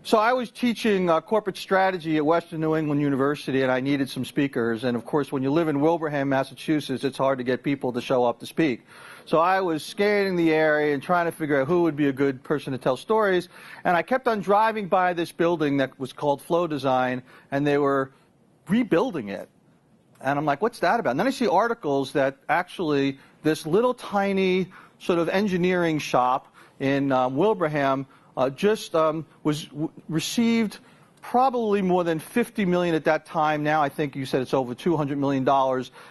So I was teaching corporate strategy at Western New England University, and I needed some speakers. And of course, when you live in Wilbraham, Massachusetts, it's hard to get people to show up to speak. So I was scanning the area and trying to figure out who would be a good person to tell stories. And I kept on driving by this building that was called FloDesign, and they were rebuilding it. And I'm like, what's that about? And then I see articles that actually this little tiny sort of engineering shop in Wilbraham received probably more than $50 million at that time. Now I think you said it's over $200 million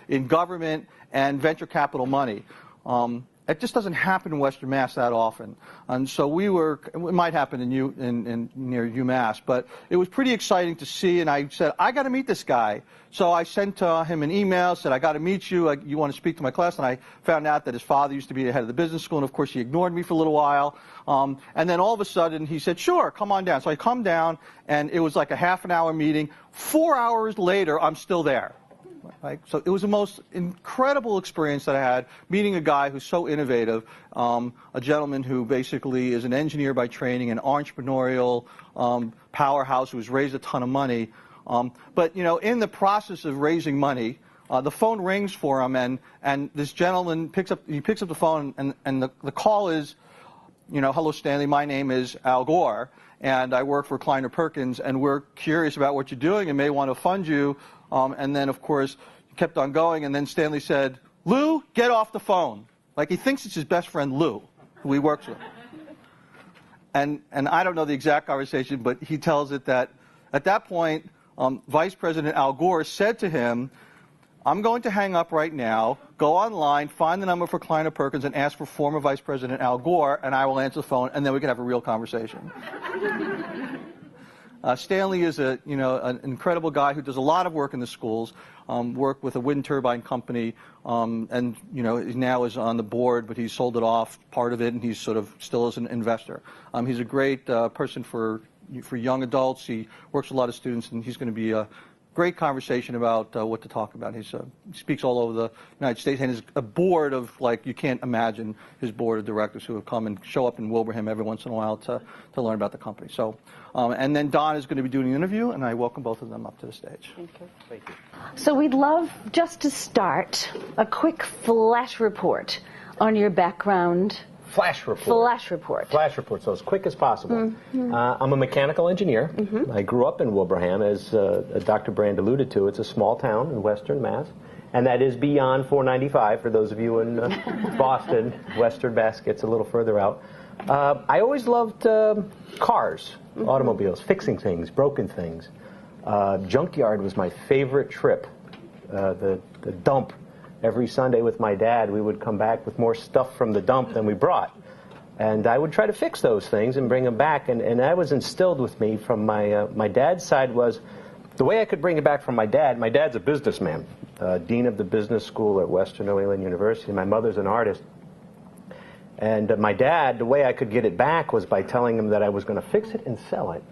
in government and venture capital money. It just doesn't happen in Western Mass that often. And so it might happen near UMass, but it was pretty exciting to see, and I said, I got to meet this guy. So I sent him an email, said, I got to meet you, you want to speak to my class? And I found out that his father used to be the head of the business school, and of course he ignored me for a little while. And then all of a sudden he said, sure, come on down. So I come down, and it was like a half-an-hour meeting. 4 hours later, I'm still there. Right? So it was the most incredible experience that I had, meeting a guy who's so innovative, a gentleman who basically is an engineer by training, an entrepreneurial powerhouse who has raised a ton of money. But, in the process of raising money, the phone rings for him, and this gentleman picks up the phone, and the call is, hello, Stanley, my name is Al Gore, and I work for Kleiner Perkins, and we're curious about what you're doing and may want to fund you. And then, of course, he kept on going, and then Stanley said, Lou, get off the phone. Like, he thinks it's his best friend, Lou, who he works with. And I don't know the exact conversation, but he tells it that at that point, Vice President Al Gore said to him, I'm going to hang up right now, go online, find the number for Kleiner Perkins, and ask for former Vice President Al Gore, and I will answer the phone, and then we can have a real conversation. Stanley is an incredible guy who does a lot of work in the schools, worked with a wind turbine company, and now is on the board, but he's sold it off, part of it, and he's sort of still as an investor. He's a great person for young adults. He works with a lot of students, and he's going to be a great conversation about what to talk about. He speaks all over the United States, and is a board of, you can't imagine his board of directors who have come and show up in Wilbraham every once in a while to learn about the company. So, and then Don is going to be doing the interview, and I welcome both of them up to the stage. Thank you. Thank you. So we'd love, just to start, a quick flash report on your background. Flash report. Flash report. Flash report, so as quick as possible. Mm-hmm. I'm a mechanical engineer. Mm-hmm. I grew up in Wilbraham, as Dr. Brand alluded to. It's a small town in Western Mass, and that is beyond 495 for those of you in Boston. Western Mass gets a little further out. I always loved cars, mm-hmm. automobiles, fixing things, broken things. Junkyard was my favorite trip. The dump. Every Sunday with my dad, we would come back with more stuff from the dump than we brought. And I would try to fix those things and bring them back. And that was instilled with me from my dad's side. Was the way I could bring it back from my dad. My dad's a businessman, dean of the business school at Western New England University. My mother's an artist. And my dad, the way I could get it back was by telling him that I was going to fix it and sell it.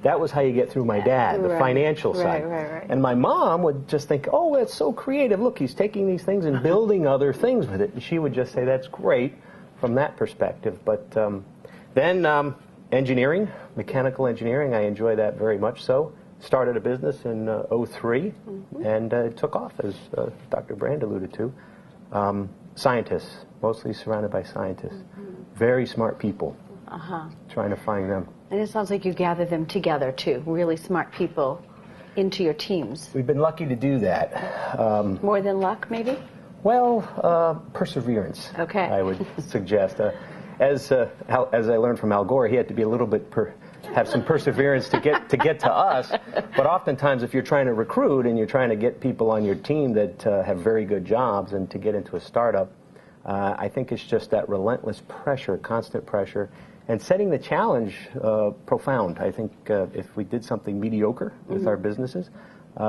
That was how you get through my dad, the financial side. Right. And my mom would just think, oh, that's so creative. Look, he's taking these things and building other things with it. And she would just say, that's great from that perspective. But then engineering, mechanical engineering, I enjoy that very much so. Started a business in 2003, mm-hmm. and it took off, as Dr. Brand alluded to. Scientists, mostly surrounded by scientists. Mm-hmm. Very smart people, trying to find them. And it sounds like you gather them together, too, really smart people into your teams. We've been lucky to do that. More than luck, maybe? Well, perseverance, okay. I would suggest. As I learned from Al Gore, he had to be a little bit, have some perseverance to get to us. But oftentimes, if you're trying to recruit and you're trying to get people on your team that have very good jobs and to get into a startup, I think it's just that relentless pressure, constant pressure. And setting the challenge profound. I think if we did something mediocre with mm-hmm. our businesses,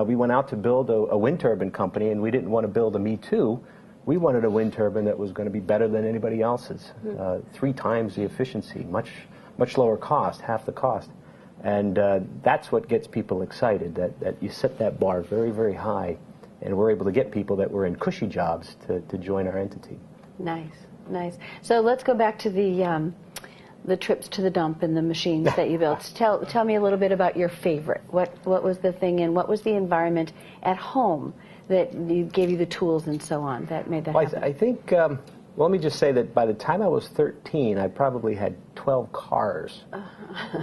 we went out to build a wind turbine company, and we didn't want to build a Me Too. We wanted a wind turbine that was going to be better than anybody else's. Mm-hmm. 3 times the efficiency, much lower cost, half the cost. And that's what gets people excited, that you set that bar very, very high, and we're able to get people that were in cushy jobs to join our entity. Nice, nice. So let's go back to the the trips to the dump and the machines that you built. Tell me a little bit about your favorite. What was the thing, and what was the environment at home that gave you the tools and so on that made that happen? I think, well, let me just say that by the time I was 13, I probably had 12 cars.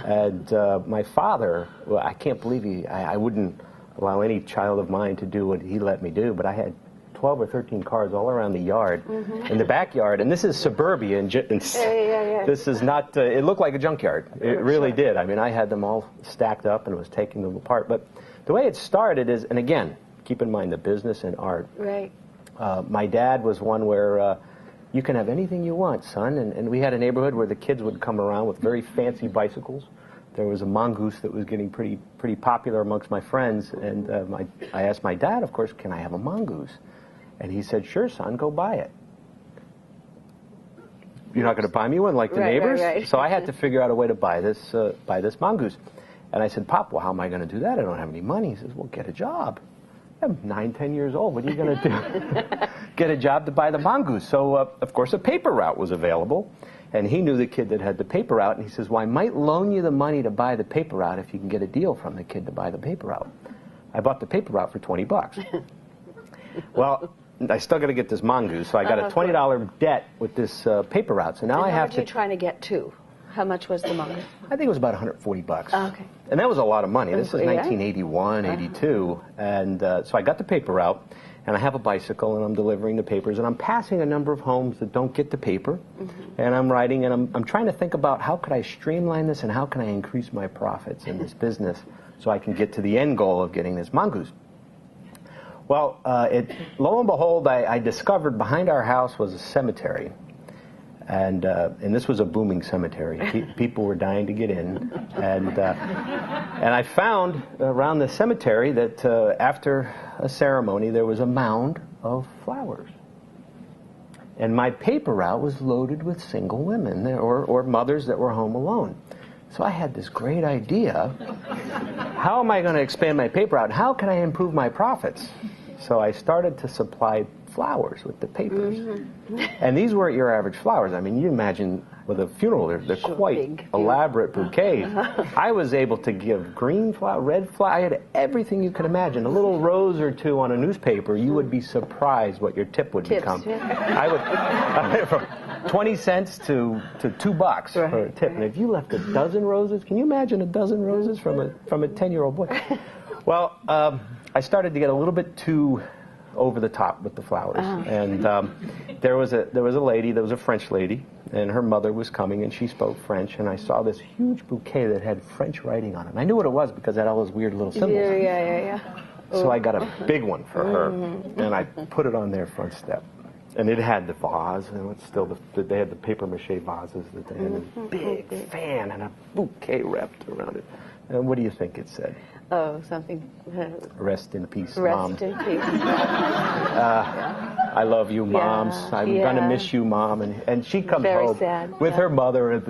And my father, well, I can't believe I wouldn't allow any child of mine to do what he let me do, but I had 12 or 13 cars all around the yard, in the backyard, and this is suburbia, and this is not, it looked like a junkyard. It really did. I mean, I had them all stacked up and was taking them apart. But the way it started is, and again, keep in mind the business and art. Right. My dad was one where you can have anything you want, son, and we had a neighborhood where the kids would come around with very fancy bicycles. There was a mongoose that was getting pretty popular amongst my friends, and I asked my dad, of course, can I have a mongoose? And he said, sure, son, go buy it. You're not going to buy me one like the neighbors? Right. So I had to figure out a way to buy this mongoose. And I said, Pop, well, how am I going to do that? I don't have any money. He says, well, get a job. I'm 9, 10 years old. What are you going to do? Get a job to buy the mongoose. So, of course, a paper route was available. And he knew the kid that had the paper route. And he says, well, I might loan you the money to buy the paper route if you can get a deal from the kid to buy the paper route. I bought the paper route for $20. Well, I still got to get this mongoose, so I got a $20 debt with this paper route. So now I have to. How much are you trying to get to? How much was the mongoose? I think it was about $140. Oh, okay. And that was a lot of money. This is 1981, 82. And so I got the paper route, and I have a bicycle, and I'm delivering the papers, and I'm passing a number of homes that don't get the paper. And I'm writing, and I'm trying to think about how could I streamline this and how can I increase my profits in this business so I can get to the end goal of getting this mongoose. Well, lo and behold, I discovered behind our house was a cemetery, and this was a booming cemetery. People were dying to get in, and I found around the cemetery that after a ceremony there was a mound of flowers, and my paper route was loaded with single women or mothers that were home alone. So I had this great idea. How am I going to expand my paper route? How can I improve my profits? So I started to supply flowers with the papers. And these weren't your average flowers. I mean, you imagine with a funeral, they're quite big, elaborate bouquets. I was able to give green flower, red flower. I had everything you could imagine. A little rose or two on a newspaper, you would be surprised what your tip would become. I would from 20 cents to $2 for a tip. And if you left a dozen roses, can you imagine a dozen roses from a 10-year-old boy? Well, I started to get a little bit too over the top with the flowers, and there was a lady, there was a French lady, and her mother was coming, and she spoke French, and I saw this huge bouquet that had French writing on it. And I knew what it was because it had all those weird little symbols. Yeah. So I got a big one for her, and I put it on their front step. And it had the vase, and it's still they had the paper mache vases that they had a big fan and a bouquet wrapped around it. And what do you think it said? Oh, something. Rest in peace, Mom. Rest in peace. I love you, Moms. I'm going to miss you, Mom. And she comes home with her mother. And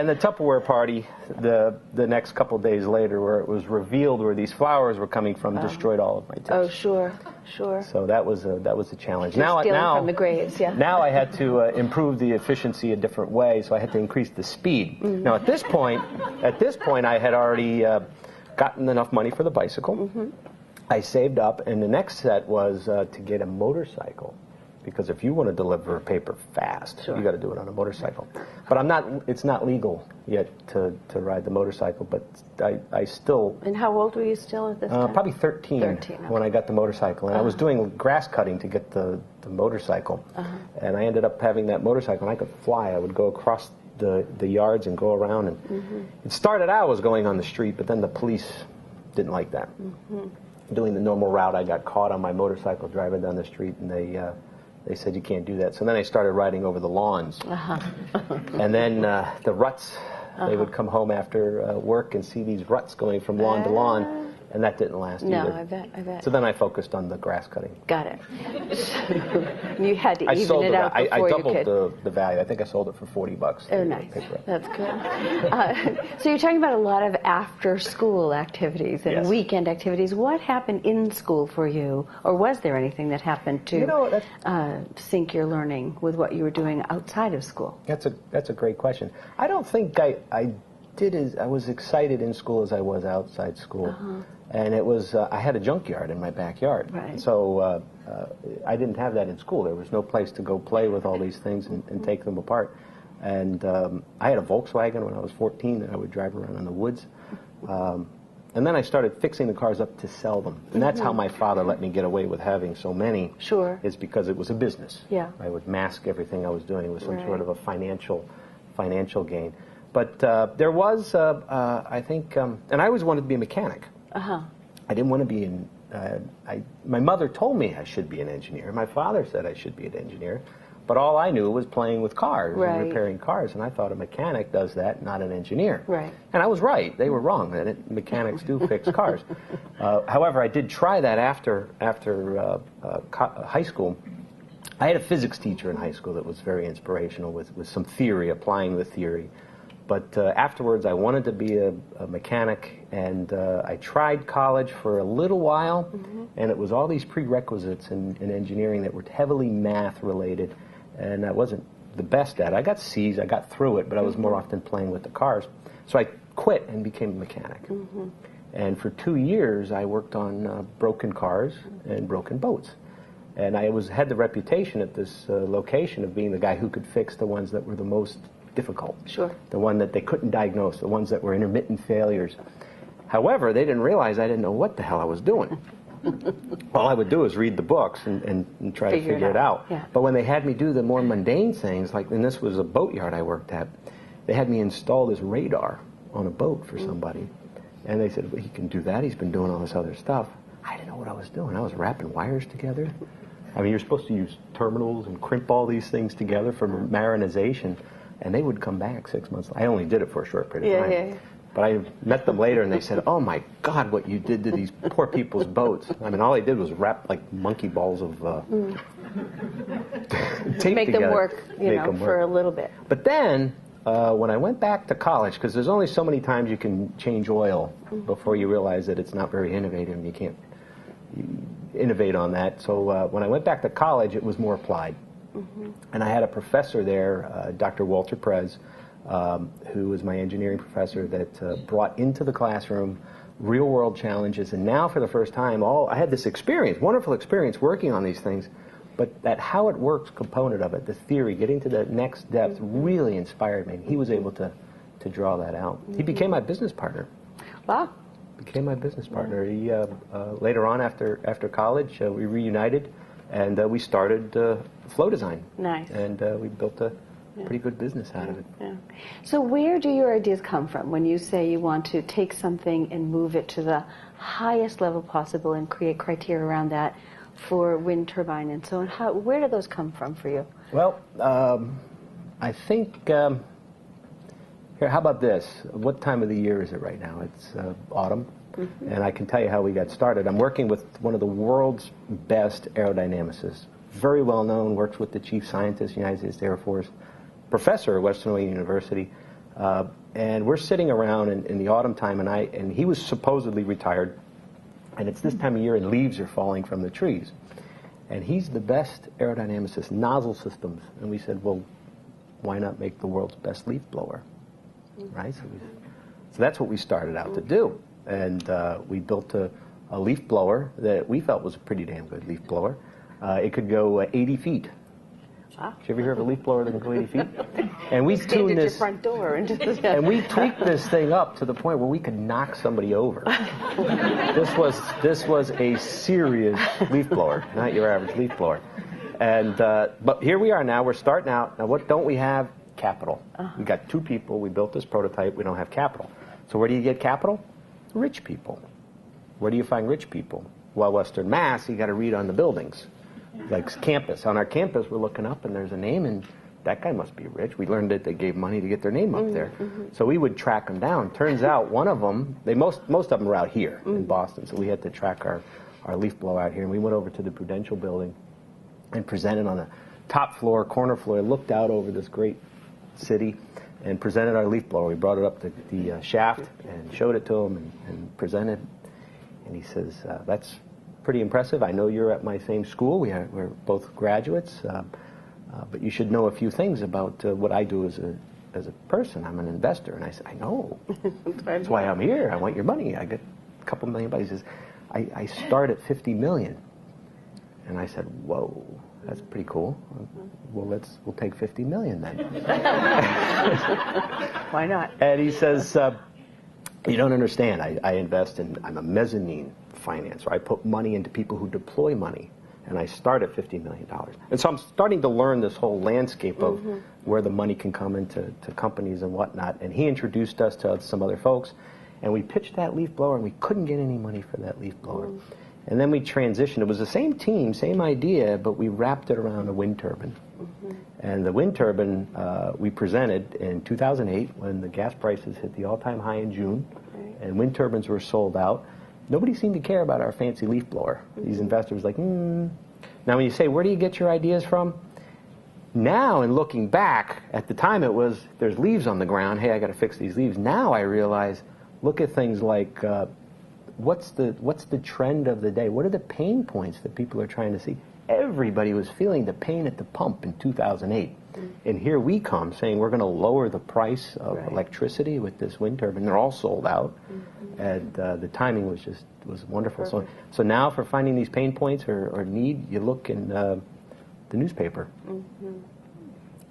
the Tupperware party, the next couple days later, where it was revealed where these flowers were coming from, destroyed all of my tips. Oh, sure. So that was a challenge. Now from the graves, Now I had to improve the efficiency a different way, so I had to increase the speed. Now at this point, I had already gotten enough money for the bicycle. I saved up, and the next set was to get a motorcycle, because if you want to deliver paper fast, you got to do it on a motorcycle. But it's not legal yet to ride the motorcycle, but I still. And how old were you still at this time? Probably 13 when I got the motorcycle, and I was doing grass cutting to get the motorcycle, and I ended up having that motorcycle, and I could fly. I would go across the yards and go around, and it started out was going on the street, but then the police didn't like that. Doing the normal route, I got caught on my motorcycle driving down the street, and they said you can't do that. So then I started riding over the lawns, and then the ruts. They would come home after work and see these ruts going from lawn to lawn. and that didn't last No, either. I bet. So then I focused on the grass cutting. Got it. You had to I even sold it out I before you doubled could. the value. I think I sold it for $40. Oh, nice. That's good. So you're talking about a lot of after-school activities and Yes. weekend activities. What happened in school for you, or was there anything that happened to sync your learning with what you were doing outside of school? That's a great question. I don't think I was excited in school as I was outside school. And it was, I had a junkyard in my backyard. Right. So I didn't have that in school. There was no place to go play with all these things and take them apart. And I had a Volkswagen when I was 14 that I would drive around in the woods. And then I started fixing the cars up to sell them. And that's how my father let me get away with having so many. Sure. Is because it was a business. Yeah. I would mask everything I was doing with some Right. sort of a financial gain. But there was, I think, and I always wanted to be a mechanic. I didn't want to be my mother told me I should be an engineer. My father said I should be an engineer. But all I knew was playing with cars Right. and repairing cars. And I thought a mechanic does that, not an engineer. Right. And I was right. They were wrong. Mechanics do fix cars. However, I did try that after high school. I had a physics teacher in high school that was very inspirational with some theory, applying the theory. But afterwards, I wanted to be a mechanic, and I tried college for a little while, and it was all these prerequisites in engineering that were heavily math-related, and I wasn't the best at it. I got C's, I got through it, but I was more often playing with the cars. So I quit and became a mechanic. And for 2 years, I worked on broken cars and broken boats. And I had the reputation at this location of being the guy who could fix the ones that were the most difficult. Sure. The one that they couldn't diagnose, the ones that were intermittent failures. However, they didn't realize I didn't know what the hell I was doing. All I would do is read the books and try to figure it out. Yeah. But when they had me do the more mundane things, like, and this was a boatyard I worked at, they had me install this radar on a boat for somebody. And they said, well, he can do that. He's been doing all this other stuff. I didn't know what I was doing. I was wrapping wires together. I mean, you're supposed to use terminals and crimp all these things together for marinization. And they would come back 6 months. I only did it for a short period of time. Yeah. But I met them later, and they said, "Oh my God, what you did to these poor people's boats!" I mean, all they did was wrap like monkey balls of tape Make together. them work, for a little bit. But then, when I went back to college, because there's only so many times you can change oil before you realize that it's not very innovative, and you can't innovate on that. So when I went back to college, it was more applied. And I had a professor there, Dr. Walter Prez, who was my engineering professor, that brought into the classroom real-world challenges. And now, for the first time, I had this experience, wonderful experience working on these things, but that how it works component of it, the theory, getting to the next depth, really inspired me. And he was able to draw that out. He became my business partner. Wow. Became my business partner. He later on, after college, we reunited. And we started FloDesign. Nice. And we built a pretty good business out of it. Yeah. So where do your ideas come from when you say you want to take something and move it to the highest level possible and create criteria around that for wind turbine and so on? Where do those come from for you? Well, I think, here, how about this? What time of the year is it right now? It's autumn. And I can tell you how we got started. I'm working with one of the world's best aerodynamicists. Very well known, works with the chief scientist, United States Air Force, professor at Western Wayne University. And we're sitting around in the autumn time, and he was supposedly retired. And it's this time of year, and leaves are falling from the trees. And he's the best aerodynamicist, nozzle systems. And we said, well, why not make the world's best leaf blower? Right? So that's what we started out to do. And we built a leaf blower that we felt was a pretty damn good leaf blower. It could go 80 feet. Wow. Did you ever hear of a leaf blower that can go 80 feet? And we Stand tuned at your this, front door and just and we tweaked this thing up to the point where we could knock somebody over. This was a serious leaf blower, not your average leaf blower. And but here we are now. We're starting out. Now, what don't we have? Capital. We got 2 people. We built this prototype. We don't have capital. So where do you get capital? Rich people. Where do you find rich people? Well, Western Mass, you got to read on the buildings, like campus. On our campus, we're looking up, and there's a name, and that guy must be rich. We learned that they gave money to get their name up there. So we would track them down. Turns out one of them, most of them were out here in Boston, so we had to track our leaf blower out here. And we went over to the Prudential building and presented on the top floor, corner floor, looked out over this great city and presented our leaf blower. We brought it up the shaft and showed it to him and presented. And he says, that's pretty impressive. I know you're at my same school. We're both graduates. But you should know a few things about what I do as a person. I'm an investor. And I said, I know. That's why I'm here. I want your money. I get a couple $1 million. He says, I start at 50 million. And I said, whoa, that's pretty cool. Well, we'll take 50 million then. Why not? And he says, you don't understand. I invest I'm a mezzanine financer. I put money into people who deploy money. And I start at $50 million. And so I'm starting to learn this whole landscape of where the money can come into companies and whatnot. And he introduced us to some other folks. And we pitched that leaf blower, and we couldn't get any money for that leaf blower. And then we transitioned. It was the same team, same idea, but we wrapped it around a wind turbine. And the wind turbine we presented in 2008 when the gas prices hit the all-time high in June. And wind turbines were sold out. Nobody seemed to care about our fancy leaf blower. These investors were like, Now, when you say, where do you get your ideas from? Now, in looking back, at the time it was, there's leaves on the ground. Hey, I got to fix these leaves. Now I realize, look at things like, what's the trend of the day? What are the pain points that people are trying to see? Everybody was feeling the pain at the pump in 2008. And here we come saying we're going to lower the price of electricity with this wind turbine. They're all sold out. And the timing was wonderful. So now for finding these pain points or need, you look in the newspaper.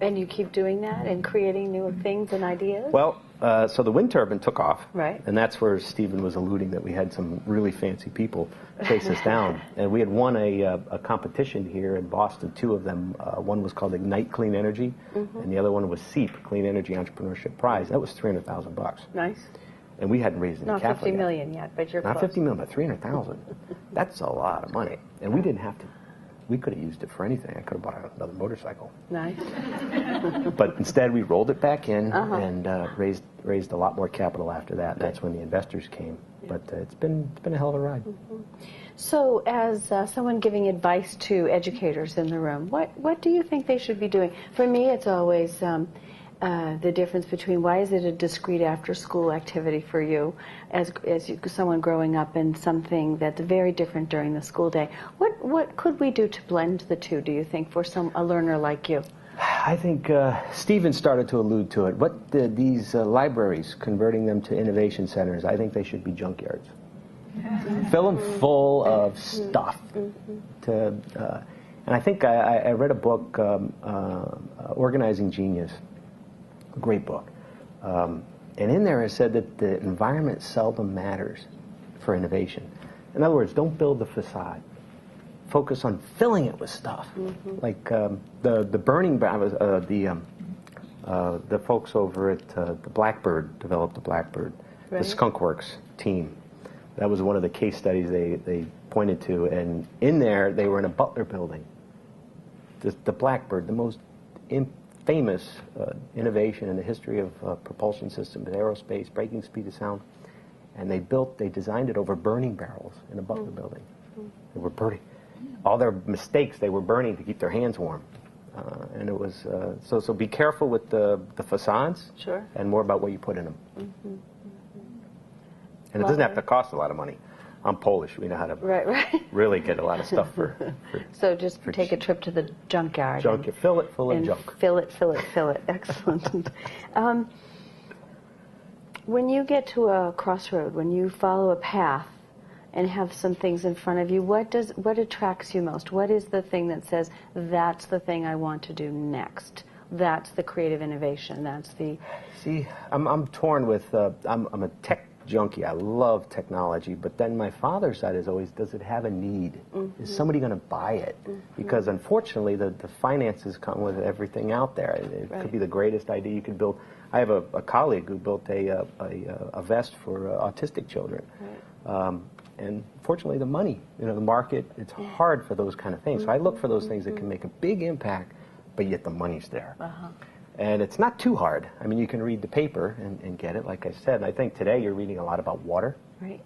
And you keep doing that and creating new things and ideas? Well, so the wind turbine took off. Right. And that's where Stephen was alluding that we had some really fancy people chase us down. And we had won a competition here in Boston, two of them. One was called Ignite Clean Energy, and the other one was SEEP, Clean Energy Entrepreneurship Prize. That was $300,000. Nice. And we hadn't raised any Not capital 50 million yet, but you're Not close. 50 million, but 300,000. That's a lot of money. And we didn't have to. We could have used it for anything. I could have bought another motorcycle. Nice. But instead, we rolled it back in and raised a lot more capital after that. And that's when the investors came. But it's been a hell of a ride. So, as someone giving advice to educators in the room, what do you think they should be doing? For me, it's always the difference between why is it a discrete after-school activity for you as someone growing up and something that's very different during the school day. What could we do to blend the two, do you think, for a learner like you? I think Stephen started to allude to it. These libraries, converting them to innovation centers, I think they should be junkyards. Fill them full of stuff. And I think I read a book, Organizing Genius. A great book. And in there it said that the environment seldom matters for innovation. In other words, don't build the facade. Focus on filling it with stuff. Like the burning, the folks over at the Blackbird developed the Blackbird. Right. The Skunkworks team. That was one of the case studies they pointed to. And in there, they were in a Butler building. The Blackbird, the most famous innovation in the history of propulsion systems, aerospace, breaking speed of sound. And they designed it over burning barrels in a Butler building. They were burning. All their mistakes, they were burning to keep their hands warm. And it was, so be careful with the facades. Sure. And more about what you put in them. And it doesn't have to cost a lot of money. I'm Polish. We know how to really get a lot of stuff for so just take a trip to the junkyard. Fill it full of junk. Fill it. Excellent. When you get to a crossroad, when you follow a path and have some things in front of you, what attracts you most? What is the thing that says, that's the thing I want to do next? That's the creative innovation. That's the... See, I'm torn with, I'm a tech junkie. I love technology, but then my father's side is always, does it have a need? Is somebody going to buy it? Because unfortunately, the finances come with everything out there. It could be the greatest idea you could build. I have a colleague who built a vest for autistic children. And fortunately, the money, the market, it's hard for those kind of things. So I look for those things that can make a big impact, but yet the money's there. And it's not too hard. I mean, you can read the paper and get it, like I said. And I think today you're reading a lot about water. Right.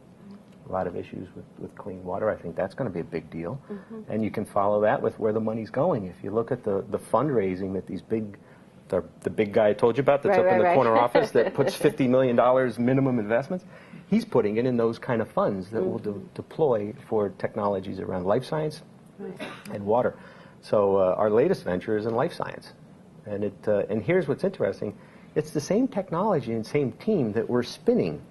A lot of issues with clean water. I think that's going to be a big deal. And you can follow that with where the money's going. If you look at the fundraising that these the big guy I told you about that's up in the corner office that puts $50 million minimum investments, he's putting it in those kind of funds that will deploy for technologies around life science and water. So our latest venture is in life science. And here's what's interesting. It's the same technology and same team that we're spinning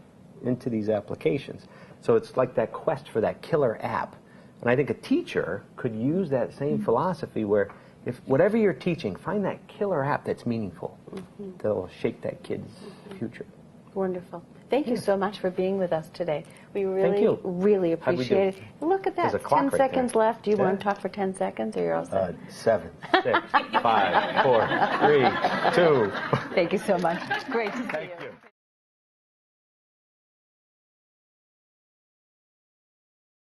into these applications. So it's like that quest for that killer app. And I think a teacher could use that same philosophy where if whatever you're teaching, find that killer app that's meaningful, that'll shape that kid's future. Wonderful. Thank you so much for being with us today. We really, Thank you. really How'd we do? appreciate it. Look at that. There's a clock 10 right seconds there. left. Do you want to talk for 10 seconds or you're all set? 7, 6, 5, 4, 3, 2. Thank you so much. It's great to see you. Thank you.